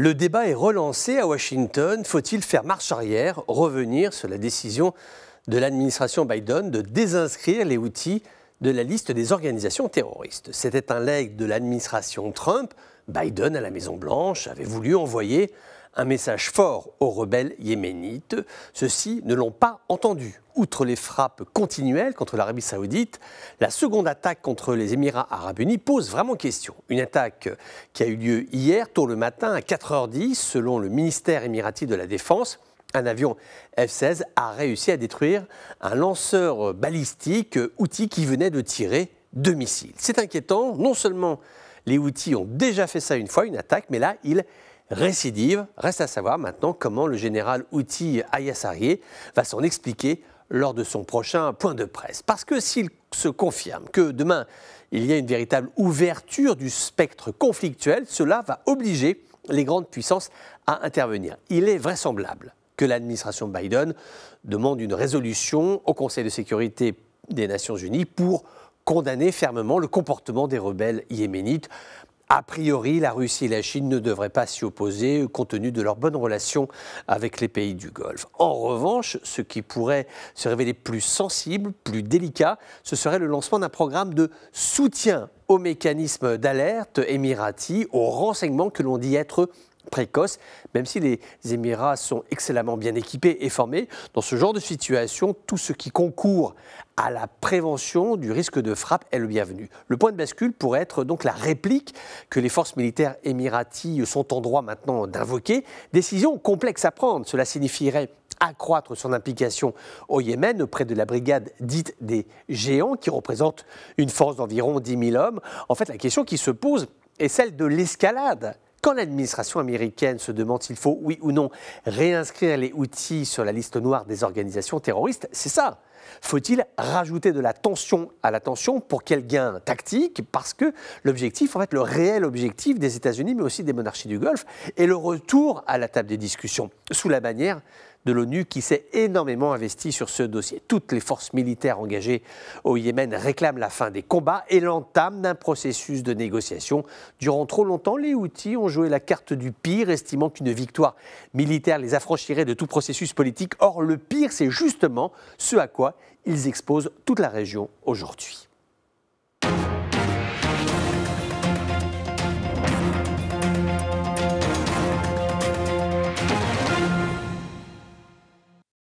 Le débat est relancé à Washington. Faut-il faire marche arrière, revenir sur la décision de l'administration Biden de désinscrire les Houthis de la liste des organisations terroristes? C'était un legs de l'administration Trump. Biden, à la Maison-Blanche, avait voulu envoyer un message fort aux rebelles yéménites. Ceux-ci ne l'ont pas entendu. Outre les frappes continuelles contre l'Arabie saoudite, la seconde attaque contre les Émirats arabes unis pose vraiment question. Une attaque qui a eu lieu hier, tôt le matin, à 4h10, selon le ministère émirati de la Défense. Un avion F-16 a réussi à détruire un lanceur balistique Houthi qui venait de tirer 2 missiles. C'est inquiétant, non seulement les Houthis ont déjà fait ça une fois, une attaque, mais là, ils récidivent. Reste à savoir maintenant comment le général Houthi Ayassarieh va s'en expliquer lors de son prochain point de presse. Parce que s'il se confirme que demain, il y a une véritable ouverture du spectre conflictuel, cela va obliger les grandes puissances à intervenir. Il est vraisemblable que l'administration Biden demande une résolution au Conseil de sécurité des Nations Unies pour condamner fermement le comportement des rebelles yéménites. A priori, la Russie et la Chine ne devraient pas s'y opposer compte tenu de leurs bonnes relations avec les pays du Golfe. En revanche, ce qui pourrait se révéler plus sensible, plus délicat, ce serait le lancement d'un programme de soutien aux mécanismes d'alerte émiratis, aux renseignements que l'on dit être précoce, même si les Émirats sont excellemment bien équipés et formés. Dans ce genre de situation, tout ce qui concourt à la prévention du risque de frappe est le bienvenu. Le point de bascule pourrait être donc la réplique que les forces militaires émiraties sont en droit maintenant d'invoquer. Décision complexe à prendre. Cela signifierait accroître son implication au Yémen auprès de la brigade dite des géants qui représente une force d'environ 10 000 hommes. En fait, la question qui se pose est celle de l'escalade. Quand l'administration américaine se demande s'il faut, oui ou non, réinscrire les Houthis sur la liste noire des organisations terroristes, c'est ça. Faut-il rajouter de la tension à la tension pour quel gain tactique? Parce que l'objectif, en fait, le réel objectif des États-Unis, mais aussi des monarchies du Golfe, est le retour à la table des discussions, sous la bannière de l'ONU qui s'est énormément investie sur ce dossier. Toutes les forces militaires engagées au Yémen réclament la fin des combats et l'entame d'un processus de négociation. Durant trop longtemps, les Houthis ont joué la carte du pire, estimant qu'une victoire militaire les affranchirait de tout processus politique. Or, le pire, c'est justement ce à quoi ils exposent toute la région aujourd'hui.